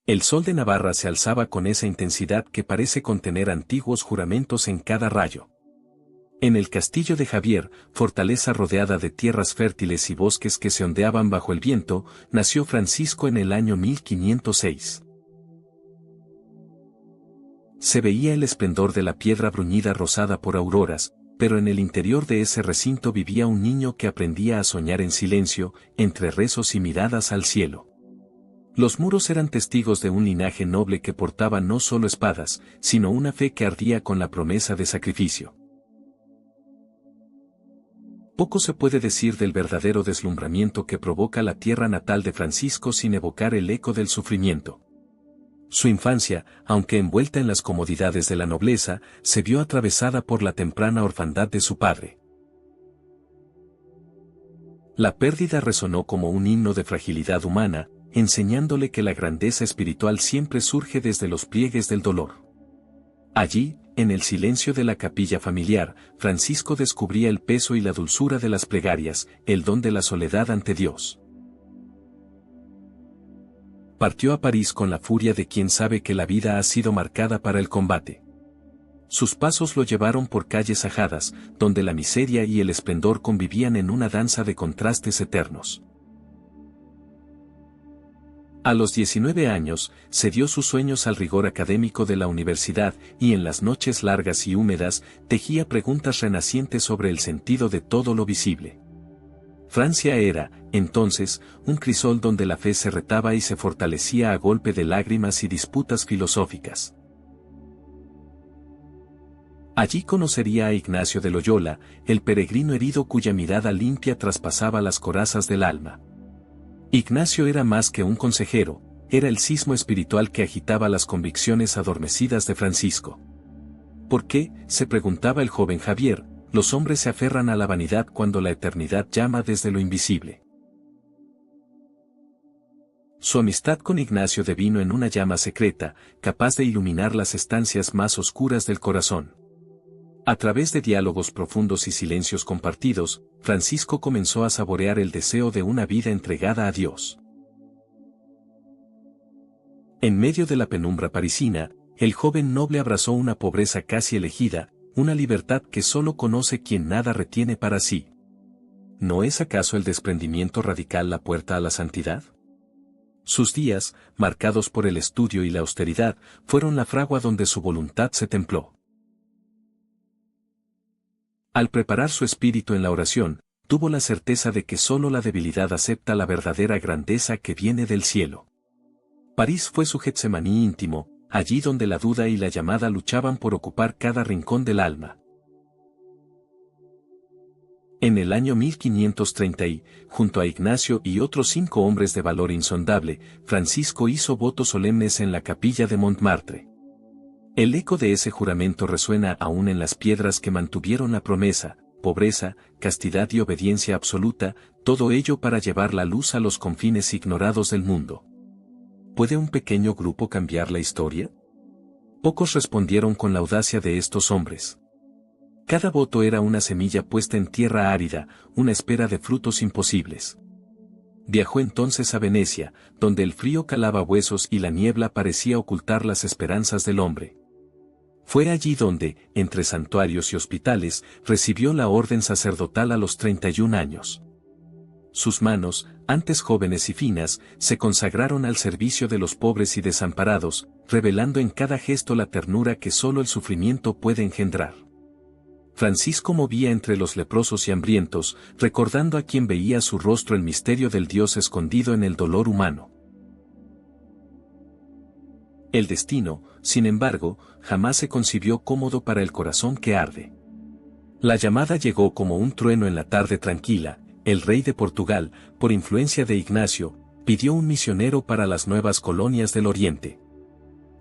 El sol de Navarra se alzaba con esa intensidad que parece contener antiguos juramentos en cada rayo. En el castillo de Javier, fortaleza rodeada de tierras fértiles y bosques que se ondeaban bajo el viento, nació Francisco en el año 1506. Se veía el esplendor de la piedra bruñida rosada por auroras, pero en el interior de ese recinto vivía un niño que aprendía a soñar en silencio, entre rezos y miradas al cielo. Los muros eran testigos de un linaje noble que portaba no solo espadas, sino una fe que ardía con la promesa de sacrificio. Poco se puede decir del verdadero deslumbramiento que provoca la tierra natal de Francisco sin evocar el eco del sufrimiento. Su infancia, aunque envuelta en las comodidades de la nobleza, se vio atravesada por la temprana orfandad de su padre. La pérdida resonó como un himno de fragilidad humana, enseñándole que la grandeza espiritual siempre surge desde los pliegues del dolor. Allí, en el silencio de la capilla familiar, Francisco descubría el peso y la dulzura de las plegarias, el don de la soledad ante Dios. Partió a París con la furia de quien sabe que la vida ha sido marcada para el combate. Sus pasos lo llevaron por calles ajadas, donde la miseria y el esplendor convivían en una danza de contrastes eternos. A los 19 años, cedió sus sueños al rigor académico de la universidad y en las noches largas y húmedas, tejía preguntas renacientes sobre el sentido de todo lo visible. Francia era, entonces, un crisol donde la fe se retaba y se fortalecía a golpe de lágrimas y disputas filosóficas. Allí conocería a Ignacio de Loyola, el peregrino herido cuya mirada limpia traspasaba las corazas del alma. Ignacio era más que un consejero, era el sismo espiritual que agitaba las convicciones adormecidas de Francisco. ¿Por qué, se preguntaba el joven Javier, los hombres se aferran a la vanidad cuando la eternidad llama desde lo invisible? Su amistad con Ignacio devino en una llama secreta, capaz de iluminar las estancias más oscuras del corazón. A través de diálogos profundos y silencios compartidos, Francisco comenzó a saborear el deseo de una vida entregada a Dios. En medio de la penumbra parisina, el joven noble abrazó una pobreza casi elegida, una libertad que solo conoce quien nada retiene para sí. ¿No es acaso el desprendimiento radical la puerta a la santidad? Sus días, marcados por el estudio y la austeridad, fueron la fragua donde su voluntad se templó. Al preparar su espíritu en la oración, tuvo la certeza de que solo la debilidad acepta la verdadera grandeza que viene del cielo. París fue su Getsemaní íntimo, allí donde la duda y la llamada luchaban por ocupar cada rincón del alma. En el año 1530 junto a Ignacio y otros 5 hombres de valor insondable, Francisco hizo votos solemnes en la capilla de Montmartre. El eco de ese juramento resuena aún en las piedras que mantuvieron la promesa, pobreza, castidad y obediencia absoluta, todo ello para llevar la luz a los confines ignorados del mundo. ¿Puede un pequeño grupo cambiar la historia? Pocos respondieron con la audacia de estos hombres. Cada voto era una semilla puesta en tierra árida, una espera de frutos imposibles. Viajó entonces a Venecia, donde el frío calaba huesos y la niebla parecía ocultar las esperanzas del hombre. Fue allí donde, entre santuarios y hospitales, recibió la orden sacerdotal a los 31 años. Sus manos, antes jóvenes y finas, se consagraron al servicio de los pobres y desamparados, revelando en cada gesto la ternura que solo el sufrimiento puede engendrar. Francisco movía entre los leprosos y hambrientos, recordando a quien veía su rostro el misterio del Dios escondido en el dolor humano. El destino, sin embargo, jamás se concibió cómodo para el corazón que arde. La llamada llegó como un trueno en la tarde tranquila. El rey de Portugal, por influencia de Ignacio, pidió un misionero para las nuevas colonias del Oriente.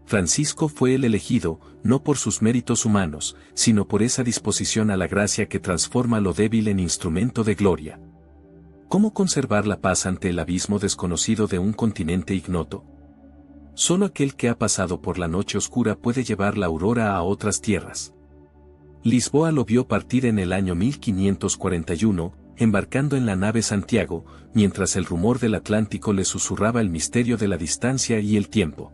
Francisco fue el elegido, no por sus méritos humanos, sino por esa disposición a la gracia que transforma lo débil en instrumento de gloria. ¿Cómo conservar la paz ante el abismo desconocido de un continente ignoto? Solo aquel que ha pasado por la noche oscura puede llevar la aurora a otras tierras. Lisboa lo vio partir en el año 1541, embarcando en la nave Santiago, mientras el rumor del Atlántico le susurraba el misterio de la distancia y el tiempo.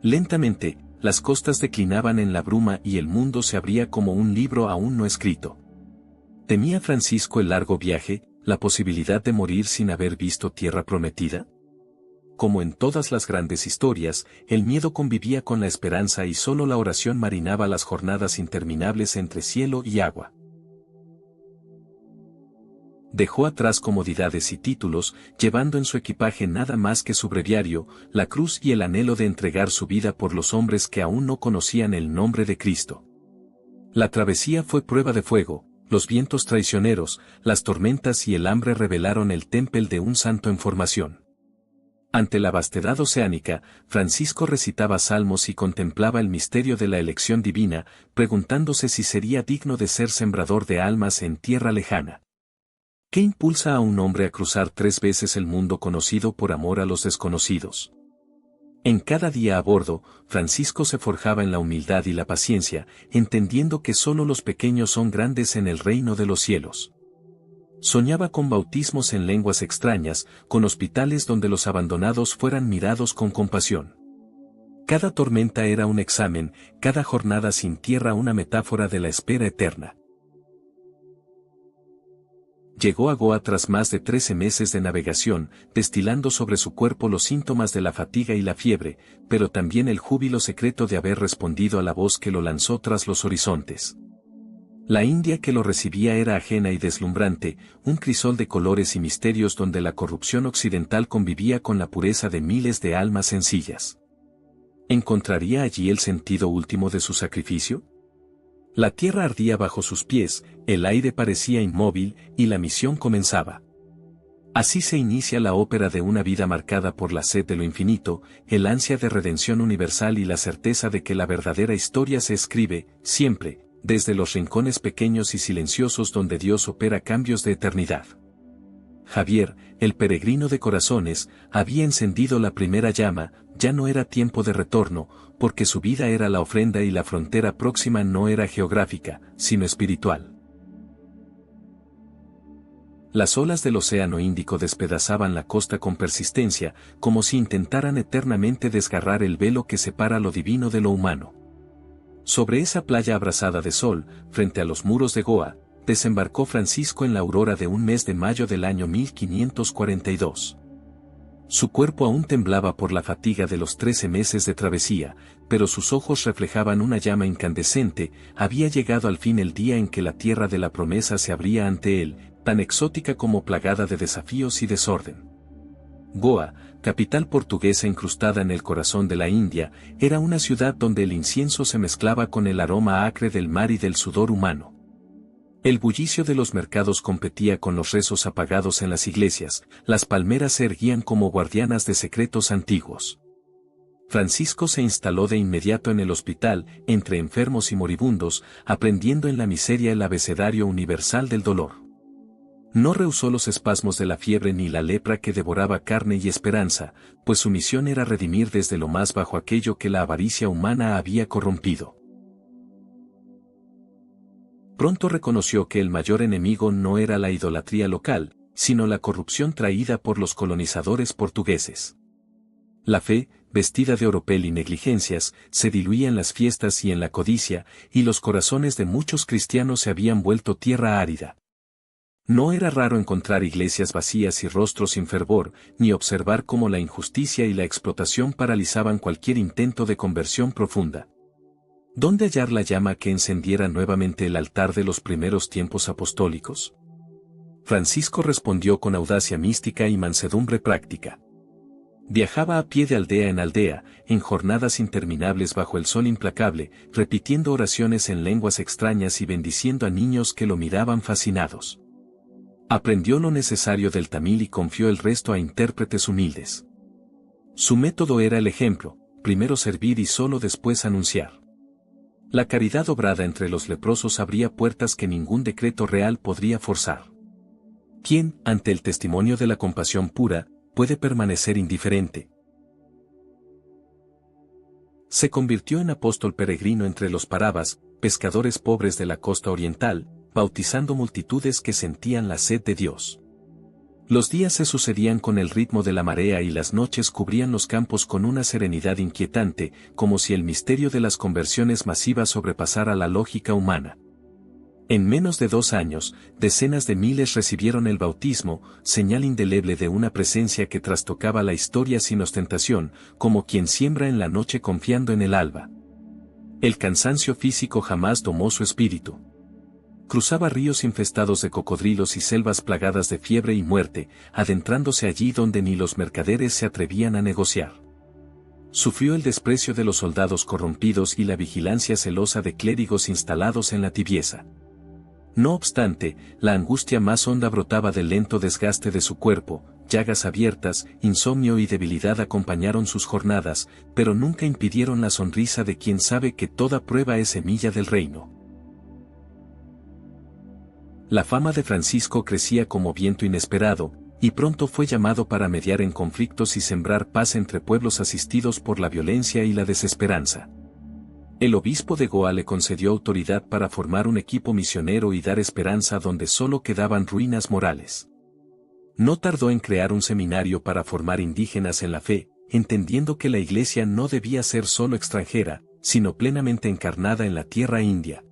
Lentamente, las costas declinaban en la bruma y el mundo se abría como un libro aún no escrito. ¿Temía Francisco el largo viaje, la posibilidad de morir sin haber visto tierra prometida? Como en todas las grandes historias, el miedo convivía con la esperanza y solo la oración marinaba las jornadas interminables entre cielo y agua. Dejó atrás comodidades y títulos, llevando en su equipaje nada más que su breviario, la cruz y el anhelo de entregar su vida por los hombres que aún no conocían el nombre de Cristo. La travesía fue prueba de fuego, los vientos traicioneros, las tormentas y el hambre revelaron el temple de un santo en formación. Ante la vastedad oceánica, Francisco recitaba salmos y contemplaba el misterio de la elección divina, preguntándose si sería digno de ser sembrador de almas en tierra lejana. ¿Qué impulsa a un hombre a cruzar 3 veces el mundo conocido por amor a los desconocidos? En cada día a bordo, Francisco se forjaba en la humildad y la paciencia, entendiendo que solo los pequeños son grandes en el reino de los cielos. Soñaba con bautismos en lenguas extrañas, con hospitales donde los abandonados fueran mirados con compasión. Cada tormenta era un examen, cada jornada sin tierra una metáfora de la espera eterna. Llegó a Goa tras más de 13 meses de navegación, destilando sobre su cuerpo los síntomas de la fatiga y la fiebre, pero también el júbilo secreto de haber respondido a la voz que lo lanzó tras los horizontes. La India que lo recibía era ajena y deslumbrante, un crisol de colores y misterios donde la corrupción occidental convivía con la pureza de miles de almas sencillas. ¿Encontraría allí el sentido último de su sacrificio? La tierra ardía bajo sus pies, el aire parecía inmóvil, y la misión comenzaba. Así se inicia la ópera de una vida marcada por la sed de lo infinito, el ansia de redención universal y la certeza de que la verdadera historia se escribe, siempre, desde los rincones pequeños y silenciosos donde Dios opera cambios de eternidad. Javier, el peregrino de corazones, había encendido la primera llama, ya no era tiempo de retorno, porque su vida era la ofrenda y la frontera próxima no era geográfica, sino espiritual. Las olas del océano Índico despedazaban la costa con persistencia, como si intentaran eternamente desgarrar el velo que separa lo divino de lo humano. Sobre esa playa abrasada de sol, frente a los muros de Goa, desembarcó Francisco en la aurora de un mes de mayo del año 1542. Su cuerpo aún temblaba por la fatiga de los 13 meses de travesía, pero sus ojos reflejaban una llama incandescente, había llegado al fin el día en que la tierra de la promesa se abría ante él, tan exótica como plagada de desafíos y desorden. Goa, capital portuguesa incrustada en el corazón de la India, era una ciudad donde el incienso se mezclaba con el aroma acre del mar y del sudor humano. El bullicio de los mercados competía con los rezos apagados en las iglesias, las palmeras se erguían como guardianas de secretos antiguos. Francisco se instaló de inmediato en el hospital, entre enfermos y moribundos, aprendiendo en la miseria el abecedario universal del dolor. No rehusó los espasmos de la fiebre ni la lepra que devoraba carne y esperanza, pues su misión era redimir desde lo más bajo aquello que la avaricia humana había corrompido. Pronto reconoció que el mayor enemigo no era la idolatría local, sino la corrupción traída por los colonizadores portugueses. La fe, vestida de oropel y negligencias, se diluía en las fiestas y en la codicia, y los corazones de muchos cristianos se habían vuelto tierra árida. No era raro encontrar iglesias vacías y rostros sin fervor, ni observar cómo la injusticia y la explotación paralizaban cualquier intento de conversión profunda. ¿Dónde hallar la llama que encendiera nuevamente el altar de los primeros tiempos apostólicos? Francisco respondió con audacia mística y mansedumbre práctica. Viajaba a pie de aldea en aldea, en jornadas interminables bajo el sol implacable, repitiendo oraciones en lenguas extrañas y bendiciendo a niños que lo miraban fascinados. Aprendió lo necesario del tamil y confió el resto a intérpretes humildes. Su método era el ejemplo, primero servir y solo después anunciar. La caridad obrada entre los leprosos abría puertas que ningún decreto real podría forzar. ¿Quién, ante el testimonio de la compasión pura, puede permanecer indiferente? Se convirtió en apóstol peregrino entre los parabas, pescadores pobres de la costa oriental, bautizando multitudes que sentían la sed de Dios. Los días se sucedían con el ritmo de la marea y las noches cubrían los campos con una serenidad inquietante, como si el misterio de las conversiones masivas sobrepasara la lógica humana. En menos de 2 años, decenas de miles recibieron el bautismo, señal indeleble de una presencia que trastocaba la historia sin ostentación, como quien siembra en la noche confiando en el alba. El cansancio físico jamás domó su espíritu. Cruzaba ríos infestados de cocodrilos y selvas plagadas de fiebre y muerte, adentrándose allí donde ni los mercaderes se atrevían a negociar. Sufrió el desprecio de los soldados corrompidos y la vigilancia celosa de clérigos instalados en la tibieza. No obstante, la angustia más honda brotaba del lento desgaste de su cuerpo, llagas abiertas, insomnio y debilidad acompañaron sus jornadas, pero nunca impidieron la sonrisa de quien sabe que toda prueba es semilla del reino. La fama de Francisco crecía como viento inesperado, y pronto fue llamado para mediar en conflictos y sembrar paz entre pueblos asistidos por la violencia y la desesperanza. El obispo de Goa le concedió autoridad para formar un equipo misionero y dar esperanza donde solo quedaban ruinas morales. No tardó en crear un seminario para formar indígenas en la fe, entendiendo que la Iglesia no debía ser solo extranjera, sino plenamente encarnada en la tierra india.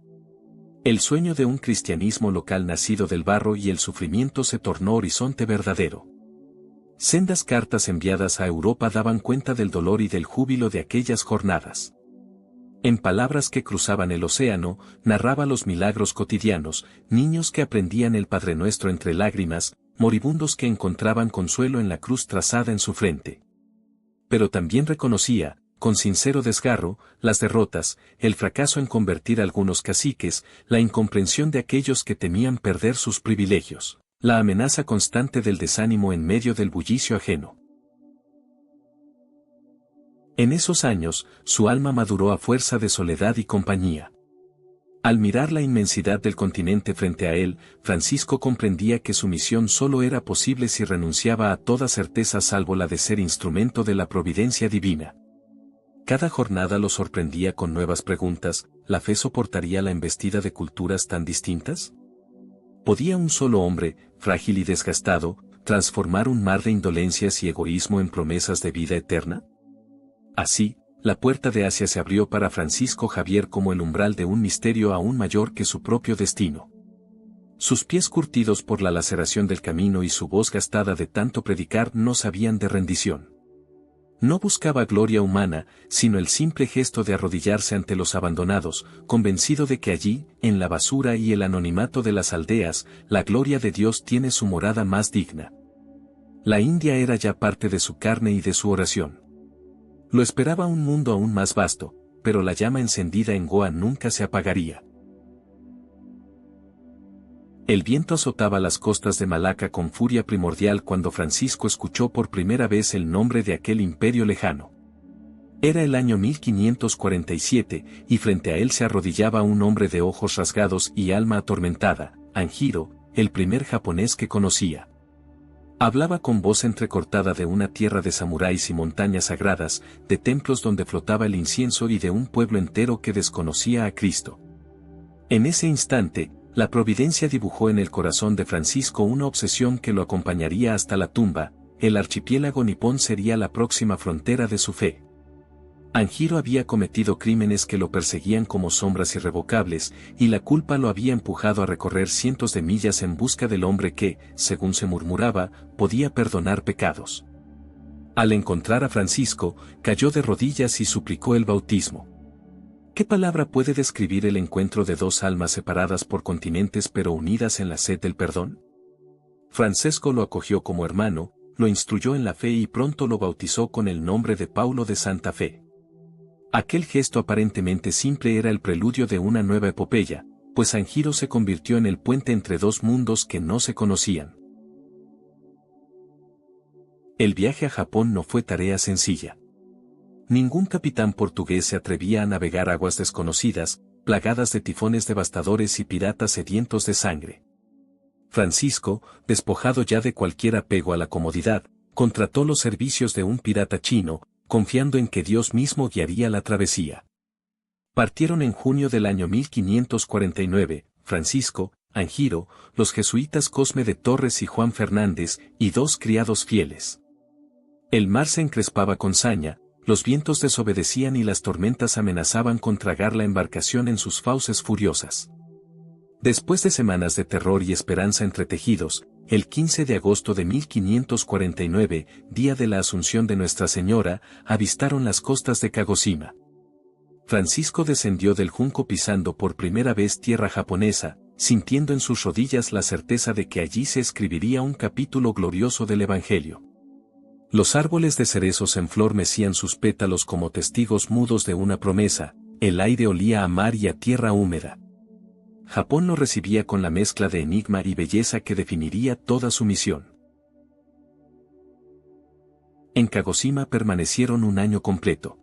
El sueño de un cristianismo local nacido del barro y el sufrimiento se tornó horizonte verdadero. Sendas cartas enviadas a Europa daban cuenta del dolor y del júbilo de aquellas jornadas. En palabras que cruzaban el océano, narraba los milagros cotidianos, niños que aprendían el Padre Nuestro entre lágrimas, moribundos que encontraban consuelo en la cruz trazada en su frente. Pero también reconocía, con sincero desgarro, las derrotas, el fracaso en convertir a algunos caciques, la incomprensión de aquellos que temían perder sus privilegios, la amenaza constante del desánimo en medio del bullicio ajeno. En esos años, su alma maduró a fuerza de soledad y compañía. Al mirar la inmensidad del continente frente a él, Francisco comprendía que su misión solo era posible si renunciaba a toda certeza salvo la de ser instrumento de la providencia divina. Cada jornada lo sorprendía con nuevas preguntas. ¿La fe soportaría la embestida de culturas tan distintas? ¿Podía un solo hombre, frágil y desgastado, transformar un mar de indolencias y egoísmo en promesas de vida eterna? Así, la puerta de Asia se abrió para Francisco Javier como el umbral de un misterio aún mayor que su propio destino. Sus pies curtidos por la laceración del camino y su voz gastada de tanto predicar no sabían de rendición. No buscaba gloria humana, sino el simple gesto de arrodillarse ante los abandonados, convencido de que allí, en la basura y el anonimato de las aldeas, la gloria de Dios tiene su morada más digna. La India era ya parte de su carne y de su oración. Lo esperaba un mundo aún más vasto, pero la llama encendida en Goa nunca se apagaría. El viento azotaba las costas de Malaca con furia primordial cuando Francisco escuchó por primera vez el nombre de aquel imperio lejano. Era el año 1547, y frente a él se arrodillaba un hombre de ojos rasgados y alma atormentada, Anjiro, el primer japonés que conocía. Hablaba con voz entrecortada de una tierra de samuráis y montañas sagradas, de templos donde flotaba el incienso y de un pueblo entero que desconocía a Cristo. En ese instante, la providencia dibujó en el corazón de Francisco una obsesión que lo acompañaría hasta la tumba. El archipiélago nipón sería la próxima frontera de su fe. Anjiro había cometido crímenes que lo perseguían como sombras irrevocables, y la culpa lo había empujado a recorrer cientos de millas en busca del hombre que, según se murmuraba, podía perdonar pecados. Al encontrar a Francisco, cayó de rodillas y suplicó el bautismo. ¿Qué palabra puede describir el encuentro de dos almas separadas por continentes pero unidas en la sed del perdón? Francisco lo acogió como hermano, lo instruyó en la fe y pronto lo bautizó con el nombre de Paulo de Santa Fe. Aquel gesto aparentemente simple era el preludio de una nueva epopeya, pues Anjiro se convirtió en el puente entre dos mundos que no se conocían. El viaje a Japón no fue tarea sencilla. Ningún capitán portugués se atrevía a navegar aguas desconocidas, plagadas de tifones devastadores y piratas sedientos de sangre. Francisco, despojado ya de cualquier apego a la comodidad, contrató los servicios de un pirata chino, confiando en que Dios mismo guiaría la travesía. Partieron en junio del año 1549, Francisco, Anjiro, los jesuitas Cosme de Torres y Juan Fernández, y 2 criados fieles. El mar se encrespaba con saña, los vientos desobedecían y las tormentas amenazaban con tragar la embarcación en sus fauces furiosas. Después de semanas de terror y esperanza entretejidos, el 15 de agosto de 1549, día de la Asunción de Nuestra Señora, avistaron las costas de Kagoshima. Francisco descendió del junco pisando por primera vez tierra japonesa, sintiendo en sus rodillas la certeza de que allí se escribiría un capítulo glorioso del Evangelio. Los árboles de cerezos en flor mecían sus pétalos como testigos mudos de una promesa, el aire olía a mar y a tierra húmeda. Japón lo recibía con la mezcla de enigma y belleza que definiría toda su misión. En Kagoshima permanecieron un año completo.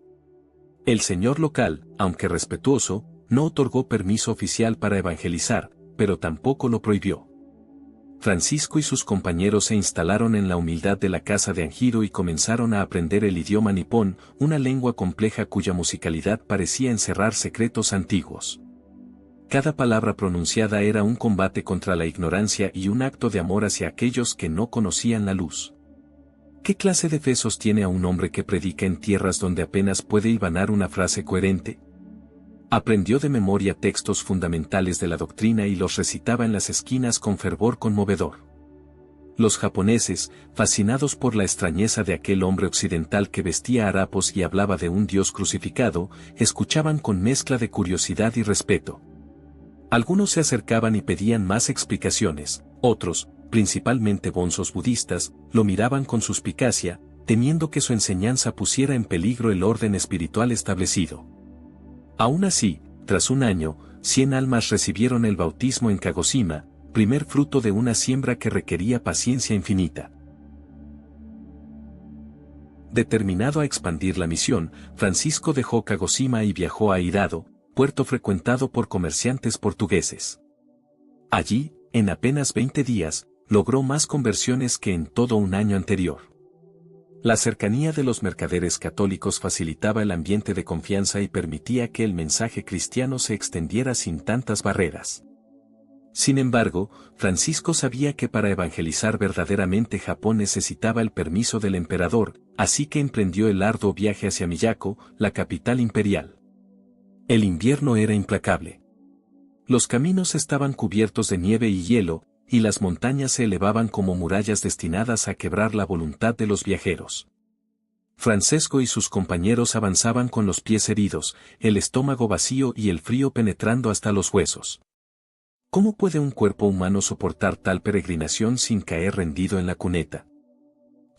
El señor local, aunque respetuoso, no otorgó permiso oficial para evangelizar, pero tampoco lo prohibió. Francisco y sus compañeros se instalaron en la humildad de la casa de Anjiro y comenzaron a aprender el idioma nipón, una lengua compleja cuya musicalidad parecía encerrar secretos antiguos. Cada palabra pronunciada era un combate contra la ignorancia y un acto de amor hacia aquellos que no conocían la luz. ¿Qué clase de fe sostiene a un hombre que predica en tierras donde apenas puede hilvanar una frase coherente? Aprendió de memoria textos fundamentales de la doctrina y los recitaba en las esquinas con fervor conmovedor. Los japoneses, fascinados por la extrañeza de aquel hombre occidental que vestía harapos y hablaba de un Dios crucificado, escuchaban con mezcla de curiosidad y respeto. Algunos se acercaban y pedían más explicaciones, otros, principalmente bonzos budistas, lo miraban con suspicacia, temiendo que su enseñanza pusiera en peligro el orden espiritual establecido. Aún así, tras un año, 100 almas recibieron el bautismo en Kagoshima, primer fruto de una siembra que requería paciencia infinita. Determinado a expandir la misión, Francisco dejó Kagoshima y viajó a Hirado, puerto frecuentado por comerciantes portugueses. Allí, en apenas 20 días, logró más conversiones que en todo un año anterior. La cercanía de los mercaderes católicos facilitaba el ambiente de confianza y permitía que el mensaje cristiano se extendiera sin tantas barreras. Sin embargo, Francisco sabía que para evangelizar verdaderamente Japón necesitaba el permiso del emperador, así que emprendió el arduo viaje hacia Miyako, la capital imperial. El invierno era implacable. Los caminos estaban cubiertos de nieve y hielo, y las montañas se elevaban como murallas destinadas a quebrar la voluntad de los viajeros. Francisco y sus compañeros avanzaban con los pies heridos, el estómago vacío y el frío penetrando hasta los huesos. ¿Cómo puede un cuerpo humano soportar tal peregrinación sin caer rendido en la cuneta?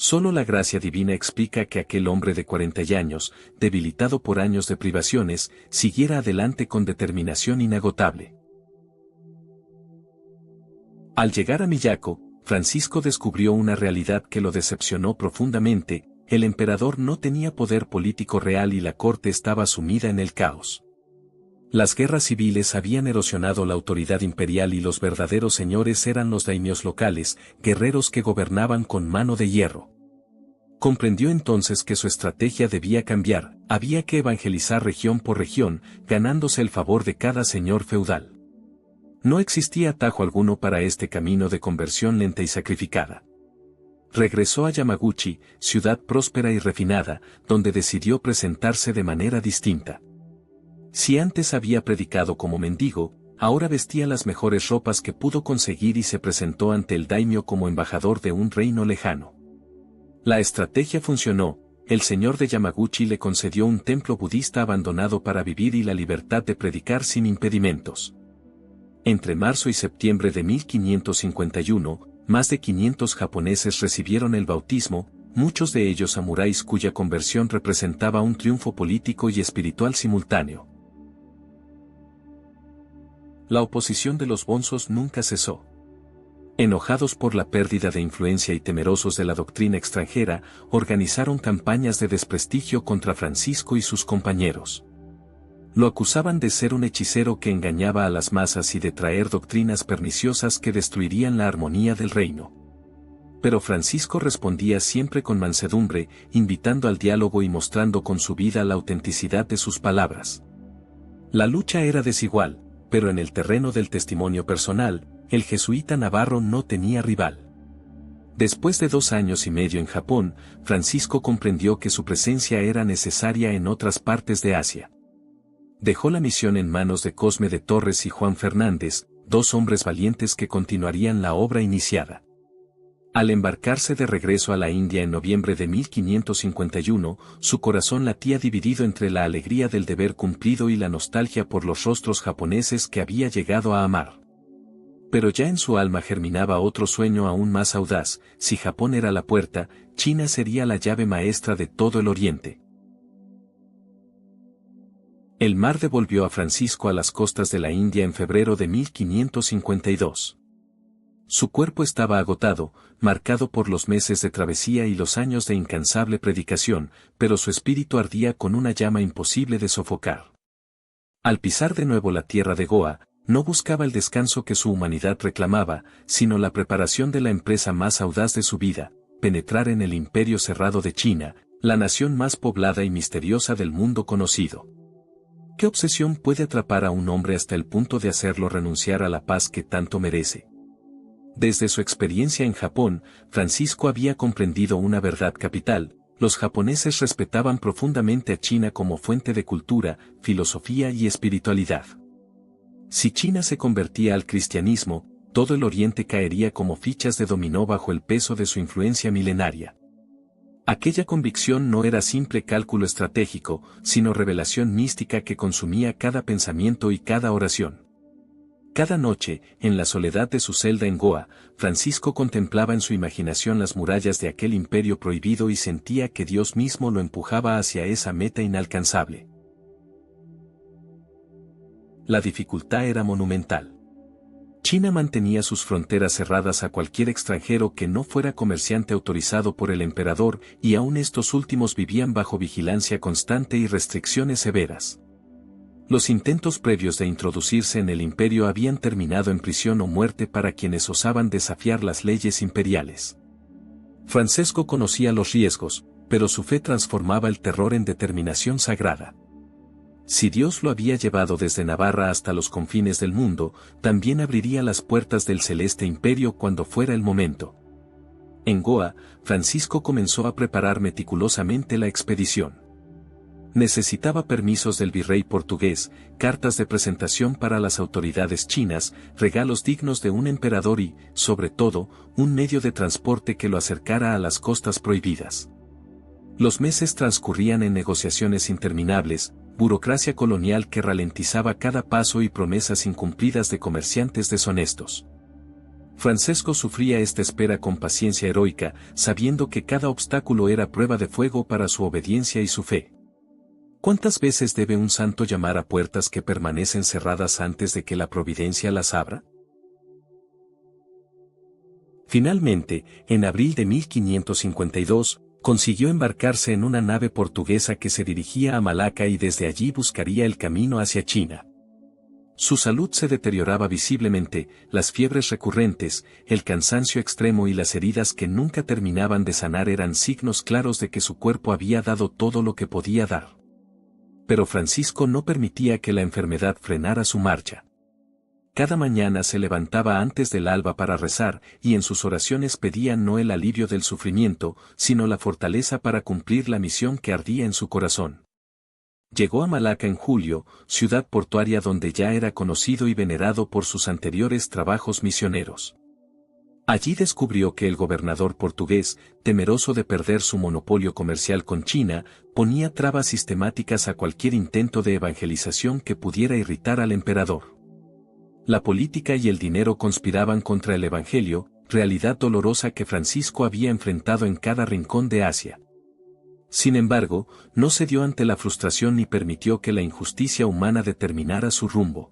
Solo la gracia divina explica que aquel hombre de 40 años, debilitado por años de privaciones, siguiera adelante con determinación inagotable. Al llegar a Miyako, Francisco descubrió una realidad que lo decepcionó profundamente: el emperador no tenía poder político real y la corte estaba sumida en el caos. Las guerras civiles habían erosionado la autoridad imperial y los verdaderos señores eran los daimios locales, guerreros que gobernaban con mano de hierro. Comprendió entonces que su estrategia debía cambiar, había que evangelizar región por región, ganándose el favor de cada señor feudal. No existía atajo alguno para este camino de conversión lenta y sacrificada. Regresó a Yamaguchi, ciudad próspera y refinada, donde decidió presentarse de manera distinta. Si antes había predicado como mendigo, ahora vestía las mejores ropas que pudo conseguir y se presentó ante el daimyo como embajador de un reino lejano. La estrategia funcionó, el señor de Yamaguchi le concedió un templo budista abandonado para vivir y la libertad de predicar sin impedimentos. Entre marzo y septiembre de 1551, más de 500 japoneses recibieron el bautismo, muchos de ellos samuráis cuya conversión representaba un triunfo político y espiritual simultáneo. La oposición de los bonzos nunca cesó. Enojados por la pérdida de influencia y temerosos de la doctrina extranjera, organizaron campañas de desprestigio contra Francisco y sus compañeros. Lo acusaban de ser un hechicero que engañaba a las masas y de traer doctrinas perniciosas que destruirían la armonía del reino. Pero Francisco respondía siempre con mansedumbre, invitando al diálogo y mostrando con su vida la autenticidad de sus palabras. La lucha era desigual, pero en el terreno del testimonio personal, el jesuita Navarro no tenía rival. Después de 2 años y medio en Japón, Francisco comprendió que su presencia era necesaria en otras partes de Asia. Dejó la misión en manos de Cosme de Torres y Juan Fernández, 2 hombres valientes que continuarían la obra iniciada. Al embarcarse de regreso a la India en noviembre de 1551, su corazón latía dividido entre la alegría del deber cumplido y la nostalgia por los rostros japoneses que había llegado a amar. Pero ya en su alma germinaba otro sueño aún más audaz: si Japón era la puerta, China sería la llave maestra de todo el Oriente. El mar devolvió a Francisco a las costas de la India en febrero de 1552. Su cuerpo estaba agotado, marcado por los meses de travesía y los años de incansable predicación, pero su espíritu ardía con una llama imposible de sofocar. Al pisar de nuevo la tierra de Goa, no buscaba el descanso que su humanidad reclamaba, sino la preparación de la empresa más audaz de su vida: penetrar en el imperio cerrado de China, la nación más poblada y misteriosa del mundo conocido. ¿Qué obsesión puede atrapar a un hombre hasta el punto de hacerlo renunciar a la paz que tanto merece? Desde su experiencia en Japón, Francisco había comprendido una verdad capital: los japoneses respetaban profundamente a China como fuente de cultura, filosofía y espiritualidad. Si China se convertía al cristianismo, todo el Oriente caería como fichas de dominó bajo el peso de su influencia milenaria. Aquella convicción no era simple cálculo estratégico, sino revelación mística que consumía cada pensamiento y cada oración. Cada noche, en la soledad de su celda en Goa, Francisco contemplaba en su imaginación las murallas de aquel imperio prohibido y sentía que Dios mismo lo empujaba hacia esa meta inalcanzable. La dificultad era monumental. China mantenía sus fronteras cerradas a cualquier extranjero que no fuera comerciante autorizado por el emperador, y aún estos últimos vivían bajo vigilancia constante y restricciones severas. Los intentos previos de introducirse en el imperio habían terminado en prisión o muerte para quienes osaban desafiar las leyes imperiales. Francisco conocía los riesgos, pero su fe transformaba el terror en determinación sagrada. Si Dios lo había llevado desde Navarra hasta los confines del mundo, también abriría las puertas del celeste imperio cuando fuera el momento. En Goa, Francisco comenzó a preparar meticulosamente la expedición. Necesitaba permisos del virrey portugués, cartas de presentación para las autoridades chinas, regalos dignos de un emperador y, sobre todo, un medio de transporte que lo acercara a las costas prohibidas. Los meses transcurrían en negociaciones interminables, burocracia colonial que ralentizaba cada paso y promesas incumplidas de comerciantes deshonestos. Francisco sufría esta espera con paciencia heroica, sabiendo que cada obstáculo era prueba de fuego para su obediencia y su fe. ¿Cuántas veces debe un santo llamar a puertas que permanecen cerradas antes de que la providencia las abra? Finalmente, en abril de 1552, consiguió embarcarse en una nave portuguesa que se dirigía a Malaca y desde allí buscaría el camino hacia China. Su salud se deterioraba visiblemente, las fiebres recurrentes, el cansancio extremo y las heridas que nunca terminaban de sanar eran signos claros de que su cuerpo había dado todo lo que podía dar. Pero Francisco no permitía que la enfermedad frenara su marcha. Cada mañana se levantaba antes del alba para rezar, y en sus oraciones pedía no el alivio del sufrimiento, sino la fortaleza para cumplir la misión que ardía en su corazón. Llegó a Malaca en julio, ciudad portuaria donde ya era conocido y venerado por sus anteriores trabajos misioneros. Allí descubrió que el gobernador portugués, temeroso de perder su monopolio comercial con China, ponía trabas sistemáticas a cualquier intento de evangelización que pudiera irritar al emperador. La política y el dinero conspiraban contra el Evangelio, realidad dolorosa que Francisco había enfrentado en cada rincón de Asia. Sin embargo, no cedió ante la frustración ni permitió que la injusticia humana determinara su rumbo.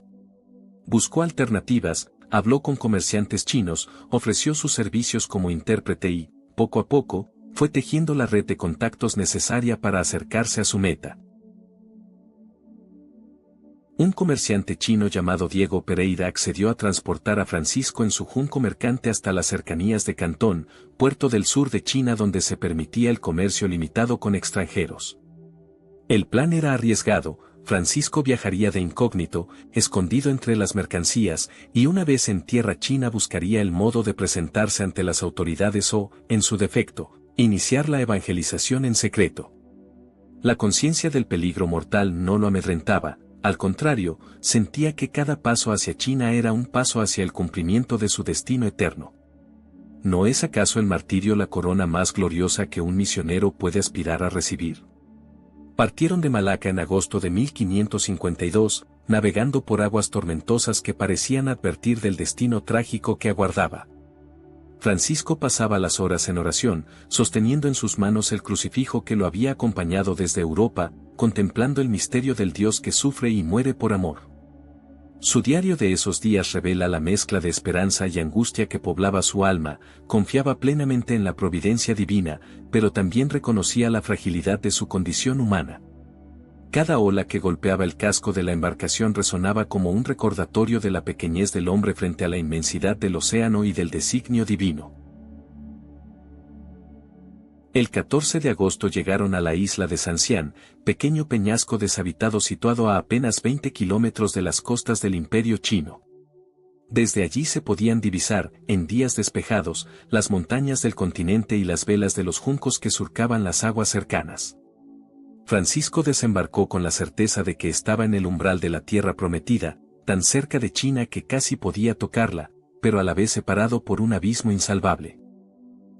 Buscó alternativas, habló con comerciantes chinos, ofreció sus servicios como intérprete y, poco a poco, fue tejiendo la red de contactos necesaria para acercarse a su meta. Un comerciante chino llamado Diego Pereira accedió a transportar a Francisco en su junco mercante hasta las cercanías de Cantón, puerto del sur de China donde se permitía el comercio limitado con extranjeros. El plan era arriesgado. Francisco viajaría de incógnito, escondido entre las mercancías, y una vez en tierra china buscaría el modo de presentarse ante las autoridades o, en su defecto, iniciar la evangelización en secreto. La conciencia del peligro mortal no lo amedrentaba, al contrario, sentía que cada paso hacia China era un paso hacia el cumplimiento de su destino eterno. ¿No es acaso el martirio la corona más gloriosa que un misionero puede aspirar a recibir? Partieron de Malaca en agosto de 1552, navegando por aguas tormentosas que parecían advertir del destino trágico que aguardaba. Francisco pasaba las horas en oración, sosteniendo en sus manos el crucifijo que lo había acompañado desde Europa, contemplando el misterio del Dios que sufre y muere por amor. Su diario de esos días revela la mezcla de esperanza y angustia que poblaba su alma, confiaba plenamente en la providencia divina, pero también reconocía la fragilidad de su condición humana. Cada ola que golpeaba el casco de la embarcación resonaba como un recordatorio de la pequeñez del hombre frente a la inmensidad del océano y del designio divino. El 14 de agosto llegaron a la isla de Sancián, pequeño peñasco deshabitado situado a apenas 20 kilómetros de las costas del Imperio Chino. Desde allí se podían divisar, en días despejados, las montañas del continente y las velas de los juncos que surcaban las aguas cercanas. Francisco desembarcó con la certeza de que estaba en el umbral de la tierra prometida, tan cerca de China que casi podía tocarla, pero a la vez separado por un abismo insalvable.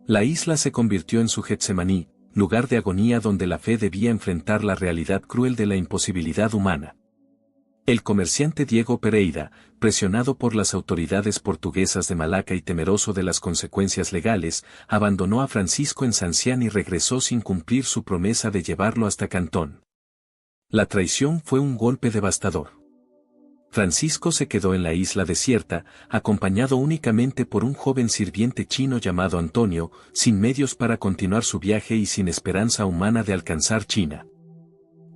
La isla se convirtió en su Getsemaní, lugar de agonía donde la fe debía enfrentar la realidad cruel de la imposibilidad humana. El comerciante Diego Pereira, presionado por las autoridades portuguesas de Malaca y temeroso de las consecuencias legales, abandonó a Francisco en Sancián y regresó sin cumplir su promesa de llevarlo hasta Cantón. La traición fue un golpe devastador. Francisco se quedó en la isla desierta, acompañado únicamente por un joven sirviente chino llamado Antonio, sin medios para continuar su viaje y sin esperanza humana de alcanzar China.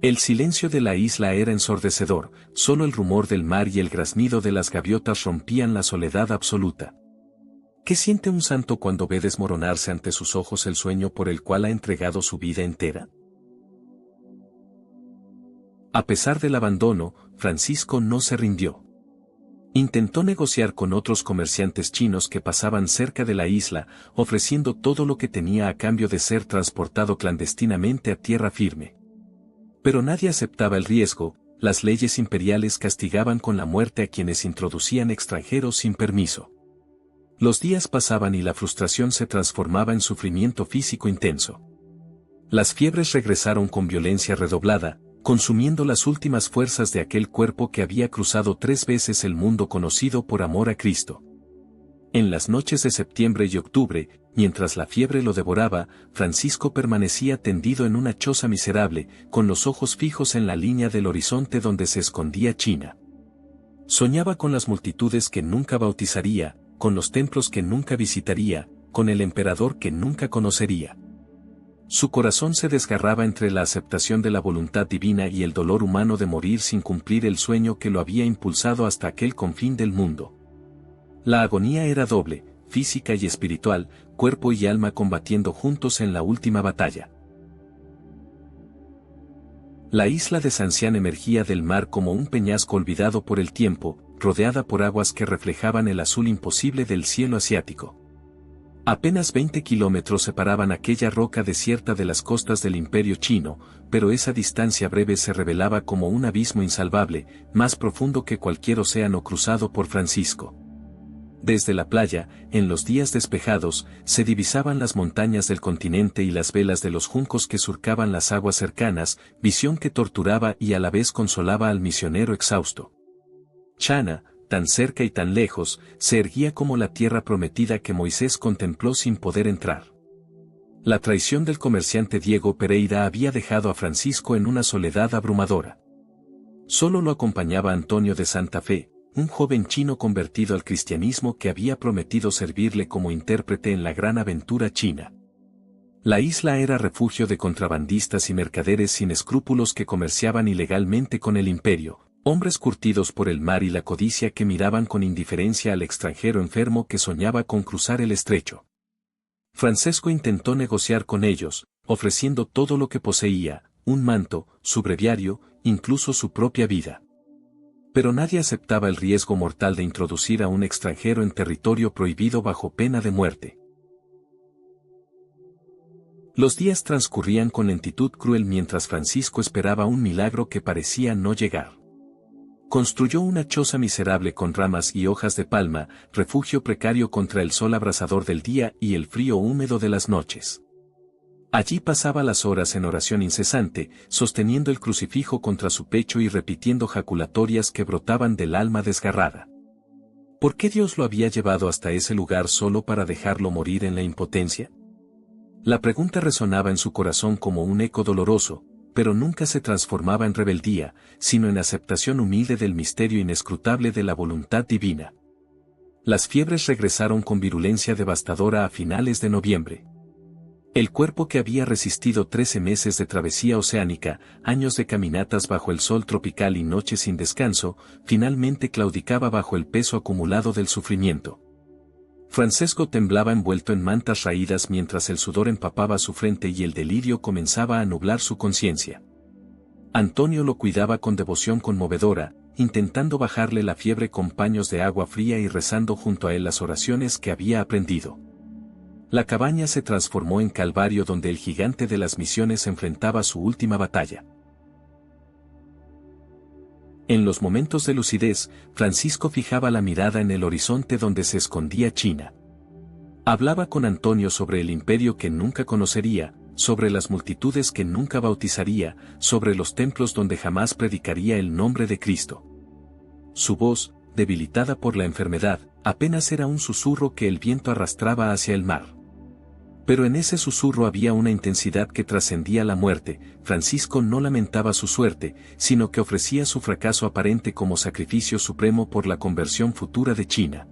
El silencio de la isla era ensordecedor, solo el rumor del mar y el graznido de las gaviotas rompían la soledad absoluta. ¿Qué siente un santo cuando ve desmoronarse ante sus ojos el sueño por el cual ha entregado su vida entera? A pesar del abandono, Francisco no se rindió. Intentó negociar con otros comerciantes chinos que pasaban cerca de la isla, ofreciendo todo lo que tenía a cambio de ser transportado clandestinamente a tierra firme. Pero nadie aceptaba el riesgo, las leyes imperiales castigaban con la muerte a quienes introducían extranjeros sin permiso. Los días pasaban y la frustración se transformaba en sufrimiento físico intenso. Las fiebres regresaron con violencia redoblada, consumiendo las últimas fuerzas de aquel cuerpo que había cruzado 3 veces el mundo conocido por amor a Cristo. En las noches de septiembre y octubre, mientras la fiebre lo devoraba, Francisco permanecía tendido en una choza miserable, con los ojos fijos en la línea del horizonte donde se escondía China. Soñaba con las multitudes que nunca bautizaría, con los templos que nunca visitaría, con el emperador que nunca conocería. Su corazón se desgarraba entre la aceptación de la voluntad divina y el dolor humano de morir sin cumplir el sueño que lo había impulsado hasta aquel confín del mundo. La agonía era doble, física y espiritual, cuerpo y alma combatiendo juntos en la última batalla. La isla de Sancián emergía del mar como un peñasco olvidado por el tiempo, rodeada por aguas que reflejaban el azul imposible del cielo asiático. Apenas 20 kilómetros separaban aquella roca desierta de las costas del Imperio Chino, pero esa distancia breve se revelaba como un abismo insalvable, más profundo que cualquier océano cruzado por Francisco. Desde la playa, en los días despejados, se divisaban las montañas del continente y las velas de los juncos que surcaban las aguas cercanas, visión que torturaba y a la vez consolaba al misionero exhausto. China, tan cerca y tan lejos, se erguía como la tierra prometida que Moisés contempló sin poder entrar. La traición del comerciante Diego Pereira había dejado a Francisco en una soledad abrumadora. Solo lo acompañaba Antonio de Santa Fe, un joven chino convertido al cristianismo que había prometido servirle como intérprete en la gran aventura china. La isla era refugio de contrabandistas y mercaderes sin escrúpulos que comerciaban ilegalmente con el imperio, hombres curtidos por el mar y la codicia que miraban con indiferencia al extranjero enfermo que soñaba con cruzar el estrecho. Francisco intentó negociar con ellos, ofreciendo todo lo que poseía, un manto, su breviario, incluso su propia vida. Pero nadie aceptaba el riesgo mortal de introducir a un extranjero en territorio prohibido bajo pena de muerte. Los días transcurrían con lentitud cruel mientras Francisco esperaba un milagro que parecía no llegar. Construyó una choza miserable con ramas y hojas de palma, refugio precario contra el sol abrasador del día y el frío húmedo de las noches. Allí pasaba las horas en oración incesante, sosteniendo el crucifijo contra su pecho y repitiendo jaculatorias que brotaban del alma desgarrada. ¿Por qué Dios lo había llevado hasta ese lugar solo para dejarlo morir en la impotencia? La pregunta resonaba en su corazón como un eco doloroso, pero nunca se transformaba en rebeldía, sino en aceptación humilde del misterio inescrutable de la voluntad divina. Las fiebres regresaron con virulencia devastadora a finales de noviembre. El cuerpo que había resistido 13 meses de travesía oceánica, años de caminatas bajo el sol tropical y noches sin descanso, finalmente claudicaba bajo el peso acumulado del sufrimiento. Francesco temblaba envuelto en mantas raídas mientras el sudor empapaba su frente y el delirio comenzaba a nublar su conciencia. Antonio lo cuidaba con devoción conmovedora, intentando bajarle la fiebre con paños de agua fría y rezando junto a él las oraciones que había aprendido. La cabaña se transformó en calvario donde el gigante de las misiones enfrentaba su última batalla. En los momentos de lucidez, Francisco fijaba la mirada en el horizonte donde se escondía China. Hablaba con Antonio sobre el imperio que nunca conocería, sobre las multitudes que nunca bautizaría, sobre los templos donde jamás predicaría el nombre de Cristo. Su voz, debilitada por la enfermedad, apenas era un susurro que el viento arrastraba hacia el mar. Pero en ese susurro había una intensidad que trascendía la muerte. Francisco no lamentaba su suerte, sino que ofrecía su fracaso aparente como sacrificio supremo por la conversión futura de China.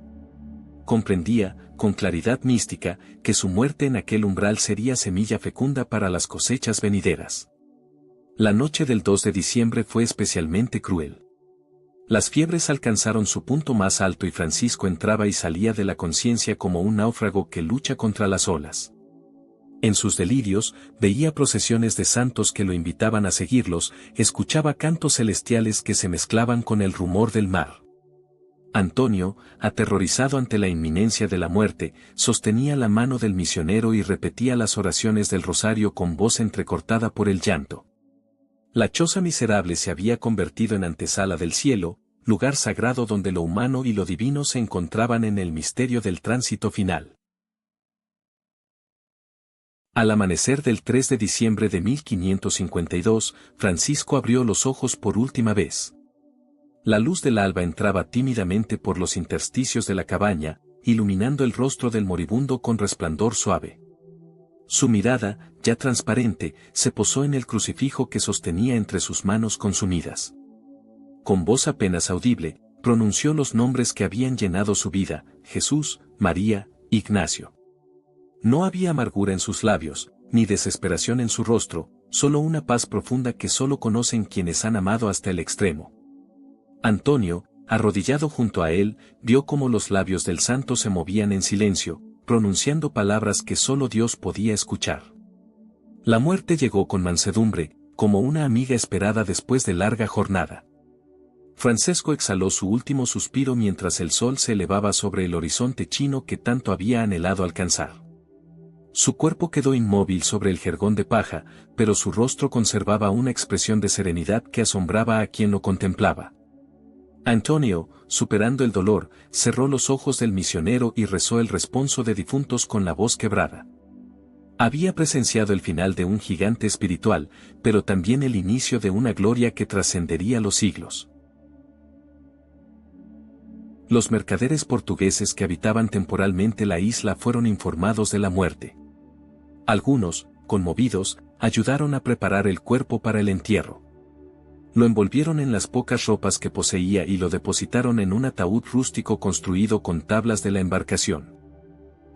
Comprendía, con claridad mística, que su muerte en aquel umbral sería semilla fecunda para las cosechas venideras. La noche del 2 de diciembre fue especialmente cruel. Las fiebres alcanzaron su punto más alto y Francisco entraba y salía de la conciencia como un náufrago que lucha contra las olas. En sus delirios, veía procesiones de santos que lo invitaban a seguirlos, escuchaba cantos celestiales que se mezclaban con el rumor del mar. Antonio, aterrorizado ante la inminencia de la muerte, sostenía la mano del misionero y repetía las oraciones del rosario con voz entrecortada por el llanto. La choza miserable se había convertido en antesala del cielo, lugar sagrado donde lo humano y lo divino se encontraban en el misterio del tránsito final. Al amanecer del 3 de diciembre de 1552, Francisco abrió los ojos por última vez. La luz del alba entraba tímidamente por los intersticios de la cabaña, iluminando el rostro del moribundo con resplandor suave. Su mirada, ya transparente, se posó en el crucifijo que sostenía entre sus manos consumidas. Con voz apenas audible, pronunció los nombres que habían llenado su vida: Jesús, María, Ignacio. No había amargura en sus labios, ni desesperación en su rostro, solo una paz profunda que solo conocen quienes han amado hasta el extremo. Antonio, arrodillado junto a él, vio cómo los labios del santo se movían en silencio, pronunciando palabras que solo Dios podía escuchar. La muerte llegó con mansedumbre, como una amiga esperada después de larga jornada. Francesco exhaló su último suspiro mientras el sol se elevaba sobre el horizonte chino que tanto había anhelado alcanzar. Su cuerpo quedó inmóvil sobre el jergón de paja, pero su rostro conservaba una expresión de serenidad que asombraba a quien lo contemplaba. Antonio, superando el dolor, cerró los ojos del misionero y rezó el responso de difuntos con la voz quebrada. Había presenciado el final de un gigante espiritual, pero también el inicio de una gloria que trascendería los siglos. Los mercaderes portugueses que habitaban temporalmente la isla fueron informados de la muerte. Algunos, conmovidos, ayudaron a preparar el cuerpo para el entierro. Lo envolvieron en las pocas ropas que poseía y lo depositaron en un ataúd rústico construido con tablas de la embarcación.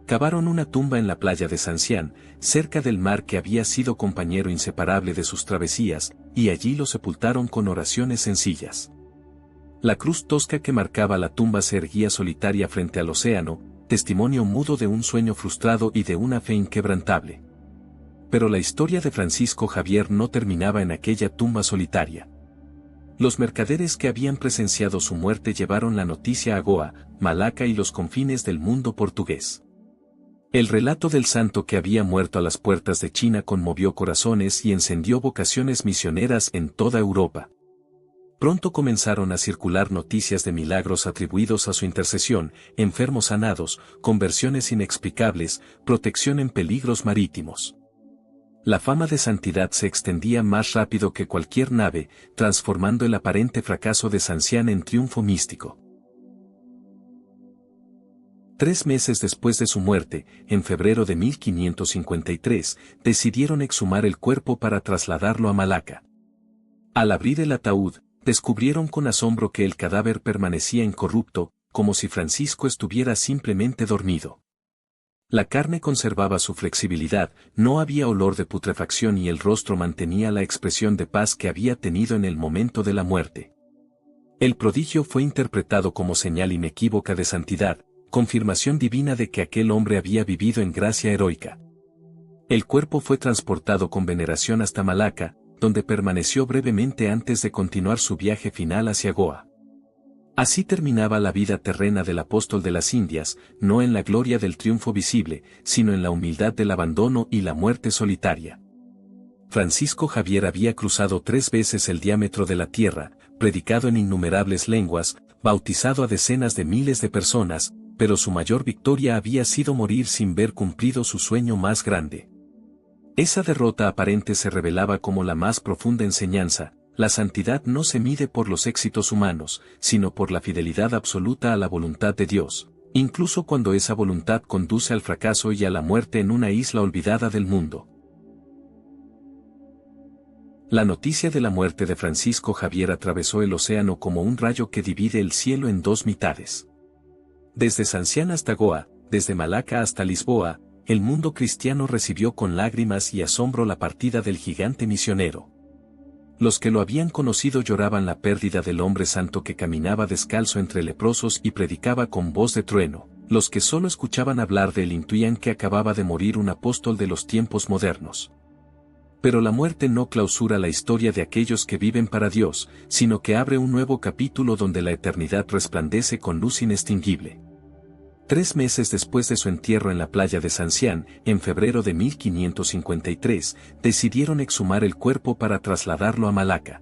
Cavaron una tumba en la playa de Sancián, cerca del mar que había sido compañero inseparable de sus travesías, y allí lo sepultaron con oraciones sencillas. La cruz tosca que marcaba la tumba se erguía solitaria frente al océano, testimonio mudo de un sueño frustrado y de una fe inquebrantable. Pero la historia de Francisco Javier no terminaba en aquella tumba solitaria. Los mercaderes que habían presenciado su muerte llevaron la noticia a Goa, Malaca y los confines del mundo portugués. El relato del santo que había muerto a las puertas de China conmovió corazones y encendió vocaciones misioneras en toda Europa. Pronto comenzaron a circular noticias de milagros atribuidos a su intercesión, enfermos sanados, conversiones inexplicables, protección en peligros marítimos. La fama de santidad se extendía más rápido que cualquier nave, transformando el aparente fracaso de Sancián en triunfo místico. 3 meses después de su muerte, en febrero de 1553, decidieron exhumar el cuerpo para trasladarlo a Malaca. Al abrir el ataúd, descubrieron con asombro que el cadáver permanecía incorrupto, como si Francisco estuviera simplemente dormido. La carne conservaba su flexibilidad, no había olor de putrefacción y el rostro mantenía la expresión de paz que había tenido en el momento de la muerte. El prodigio fue interpretado como señal inequívoca de santidad, confirmación divina de que aquel hombre había vivido en gracia heroica. El cuerpo fue transportado con veneración hasta Malaca, donde permaneció brevemente antes de continuar su viaje final hacia Goa. Así terminaba la vida terrena del apóstol de las Indias, no en la gloria del triunfo visible, sino en la humildad del abandono y la muerte solitaria. Francisco Javier había cruzado 3 veces el diámetro de la tierra, predicado en innumerables lenguas, bautizado a decenas de miles de personas, pero su mayor victoria había sido morir sin ver cumplido su sueño más grande. Esa derrota aparente se revelaba como la más profunda enseñanza. La santidad no se mide por los éxitos humanos, sino por la fidelidad absoluta a la voluntad de Dios, incluso cuando esa voluntad conduce al fracaso y a la muerte en una isla olvidada del mundo. La noticia de la muerte de Francisco Javier atravesó el océano como un rayo que divide el cielo en 2 mitades. Desde Sancián hasta Goa, desde Malaca hasta Lisboa, el mundo cristiano recibió con lágrimas y asombro la partida del gigante misionero. Los que lo habían conocido lloraban la pérdida del hombre santo que caminaba descalzo entre leprosos y predicaba con voz de trueno. Los que solo escuchaban hablar de él intuían que acababa de morir un apóstol de los tiempos modernos. Pero la muerte no clausura la historia de aquellos que viven para Dios, sino que abre un nuevo capítulo donde la eternidad resplandece con luz inextinguible. 3 meses después de su entierro en la playa de Sancián, en febrero de 1553, decidieron exhumar el cuerpo para trasladarlo a Malaca.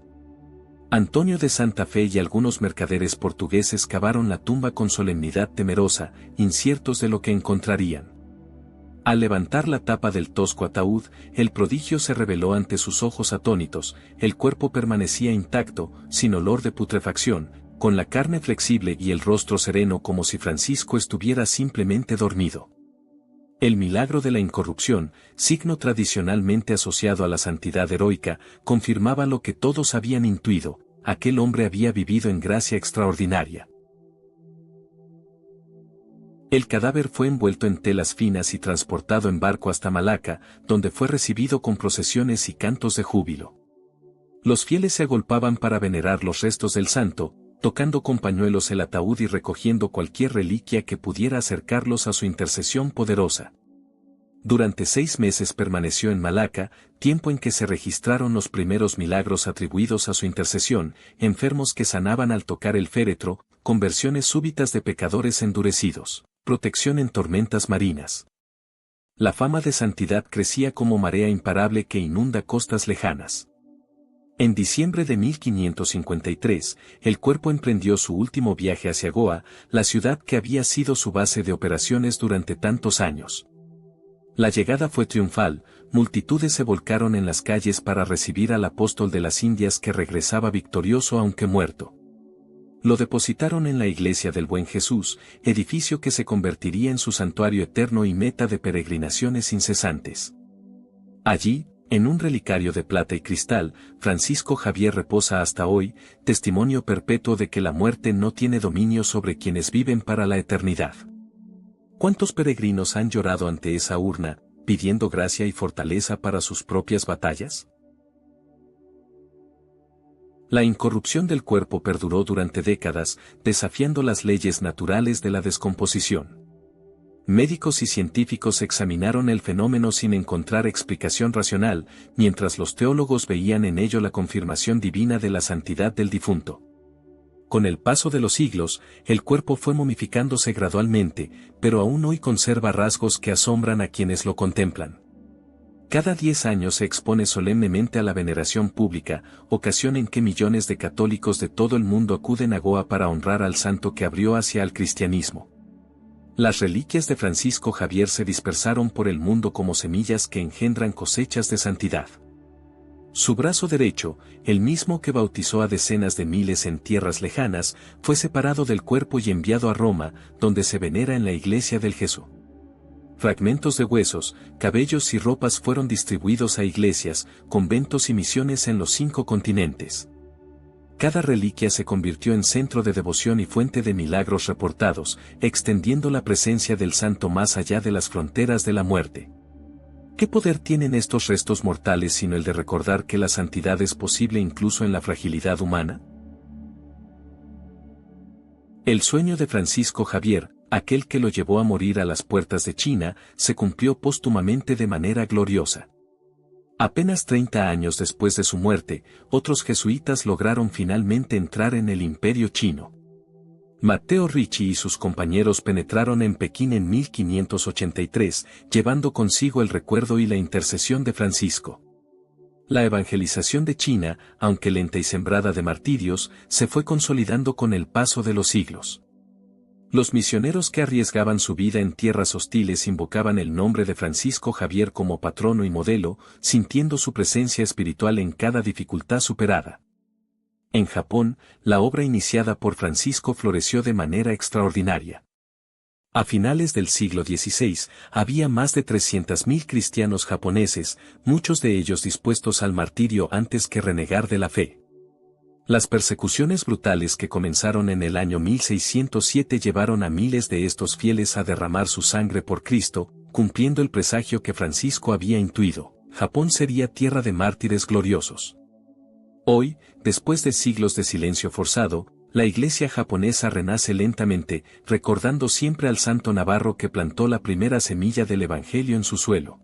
Antonio de Santa Fe y algunos mercaderes portugueses cavaron la tumba con solemnidad temerosa, inciertos de lo que encontrarían. Al levantar la tapa del tosco ataúd, el prodigio se reveló ante sus ojos atónitos, el cuerpo permanecía intacto, sin olor de putrefacción, con la carne flexible y el rostro sereno como si Francisco estuviera simplemente dormido. El milagro de la incorrupción, signo tradicionalmente asociado a la santidad heroica, confirmaba lo que todos habían intuido: aquel hombre había vivido en gracia extraordinaria. El cadáver fue envuelto en telas finas y transportado en barco hasta Malaca, donde fue recibido con procesiones y cantos de júbilo. Los fieles se agolpaban para venerar los restos del santo, tocando con pañuelos el ataúd y recogiendo cualquier reliquia que pudiera acercarlos a su intercesión poderosa. Durante 6 meses permaneció en Malaca, tiempo en que se registraron los primeros milagros atribuidos a su intercesión, enfermos que sanaban al tocar el féretro, conversiones súbitas de pecadores endurecidos, protección en tormentas marinas. La fama de santidad crecía como marea imparable que inunda costas lejanas. En diciembre de 1553, el cuerpo emprendió su último viaje hacia Goa, la ciudad que había sido su base de operaciones durante tantos años. La llegada fue triunfal, multitudes se volcaron en las calles para recibir al apóstol de las Indias que regresaba victorioso aunque muerto. Lo depositaron en la iglesia del Buen Jesús, edificio que se convertiría en su santuario eterno y meta de peregrinaciones incesantes. Allí, en un relicario de plata y cristal, Francisco Javier reposa hasta hoy, testimonio perpetuo de que la muerte no tiene dominio sobre quienes viven para la eternidad. ¿Cuántos peregrinos han llorado ante esa urna, pidiendo gracia y fortaleza para sus propias batallas? La incorrupción del cuerpo perduró durante décadas, desafiando las leyes naturales de la descomposición. Médicos y científicos examinaron el fenómeno sin encontrar explicación racional, mientras los teólogos veían en ello la confirmación divina de la santidad del difunto. Con el paso de los siglos, el cuerpo fue momificándose gradualmente, pero aún hoy conserva rasgos que asombran a quienes lo contemplan. Cada 10 años se expone solemnemente a la veneración pública, ocasión en que millones de católicos de todo el mundo acuden a Goa para honrar al santo que abrió hacia el cristianismo. Las reliquias de Francisco Javier se dispersaron por el mundo como semillas que engendran cosechas de santidad. Su brazo derecho, el mismo que bautizó a decenas de miles en tierras lejanas, fue separado del cuerpo y enviado a Roma, donde se venera en la iglesia del Jesús. Fragmentos de huesos, cabellos y ropas fueron distribuidos a iglesias, conventos y misiones en los 5 continentes. Cada reliquia se convirtió en centro de devoción y fuente de milagros reportados, extendiendo la presencia del santo más allá de las fronteras de la muerte. ¿Qué poder tienen estos restos mortales sino el de recordar que la santidad es posible incluso en la fragilidad humana? El sueño de Francisco Javier, aquel que lo llevó a morir a las puertas de China, se cumplió póstumamente de manera gloriosa. Apenas 30 años después de su muerte, otros jesuitas lograron finalmente entrar en el imperio chino. Matteo Ricci y sus compañeros penetraron en Pekín en 1583, llevando consigo el recuerdo y la intercesión de Francisco. La evangelización de China, aunque lenta y sembrada de martirios, se fue consolidando con el paso de los siglos. Los misioneros que arriesgaban su vida en tierras hostiles invocaban el nombre de Francisco Javier como patrono y modelo, sintiendo su presencia espiritual en cada dificultad superada. En Japón, la obra iniciada por Francisco floreció de manera extraordinaria. A finales del siglo XVI, había más de 300.000 cristianos japoneses, muchos de ellos dispuestos al martirio antes que renegar de la fe. Las persecuciones brutales que comenzaron en el año 1607 llevaron a miles de estos fieles a derramar su sangre por Cristo, cumpliendo el presagio que Francisco había intuido: Japón sería tierra de mártires gloriosos. Hoy, después de siglos de silencio forzado, la iglesia japonesa renace lentamente, recordando siempre al santo navarro que plantó la primera semilla del evangelio en su suelo.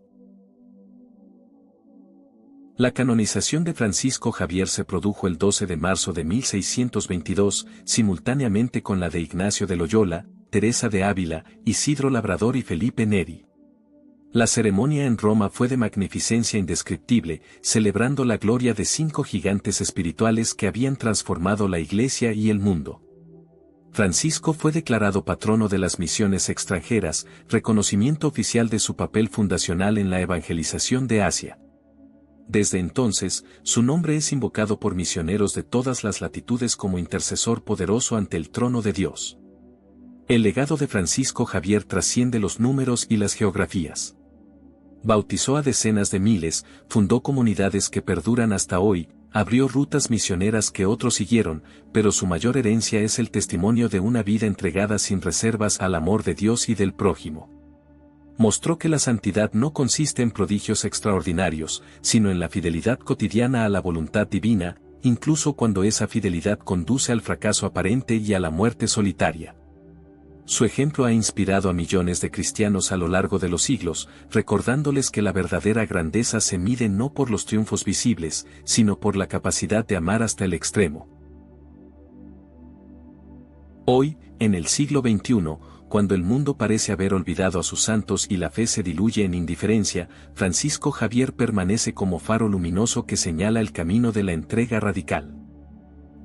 La canonización de Francisco Javier se produjo el 12 de marzo de 1622, simultáneamente con la de Ignacio de Loyola, Teresa de Ávila, Isidro Labrador y Felipe Neri. La ceremonia en Roma fue de magnificencia indescriptible, celebrando la gloria de 5 gigantes espirituales que habían transformado la Iglesia y el mundo. Francisco fue declarado patrono de las misiones extranjeras, reconocimiento oficial de su papel fundacional en la evangelización de Asia. Desde entonces, su nombre es invocado por misioneros de todas las latitudes como intercesor poderoso ante el trono de Dios. El legado de Francisco Javier trasciende los números y las geografías. Bautizó a decenas de miles, fundó comunidades que perduran hasta hoy, abrió rutas misioneras que otros siguieron, pero su mayor herencia es el testimonio de una vida entregada sin reservas al amor de Dios y del prójimo. Mostró que la santidad no consiste en prodigios extraordinarios, sino en la fidelidad cotidiana a la voluntad divina, incluso cuando esa fidelidad conduce al fracaso aparente y a la muerte solitaria. Su ejemplo ha inspirado a millones de cristianos a lo largo de los siglos, recordándoles que la verdadera grandeza se mide no por los triunfos visibles, sino por la capacidad de amar hasta el extremo. Hoy, en el siglo XXI, cuando el mundo parece haber olvidado a sus santos y la fe se diluye en indiferencia, Francisco Javier permanece como faro luminoso que señala el camino de la entrega radical.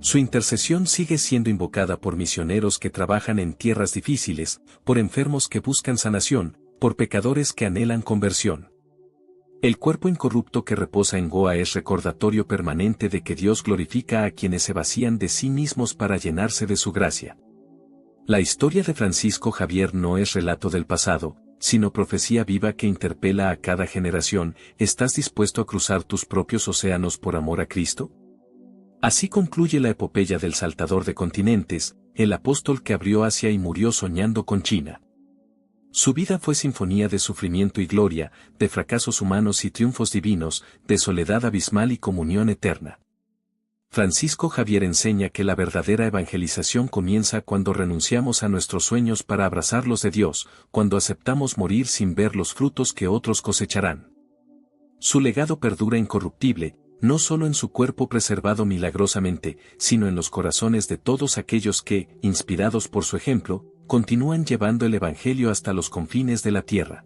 Su intercesión sigue siendo invocada por misioneros que trabajan en tierras difíciles, por enfermos que buscan sanación, por pecadores que anhelan conversión. El cuerpo incorrupto que reposa en Goa es recordatorio permanente de que Dios glorifica a quienes se vacían de sí mismos para llenarse de su gracia. La historia de Francisco Javier no es relato del pasado, sino profecía viva que interpela a cada generación. ¿Estás dispuesto a cruzar tus propios océanos por amor a Cristo? Así concluye la epopeya del saltador de continentes, el apóstol que abrió Asia y murió soñando con China. Su vida fue sinfonía de sufrimiento y gloria, de fracasos humanos y triunfos divinos, de soledad abismal y comunión eterna. Francisco Javier enseña que la verdadera evangelización comienza cuando renunciamos a nuestros sueños para abrazar los de Dios, cuando aceptamos morir sin ver los frutos que otros cosecharán. Su legado perdura incorruptible, no solo en su cuerpo preservado milagrosamente, sino en los corazones de todos aquellos que, inspirados por su ejemplo, continúan llevando el Evangelio hasta los confines de la tierra.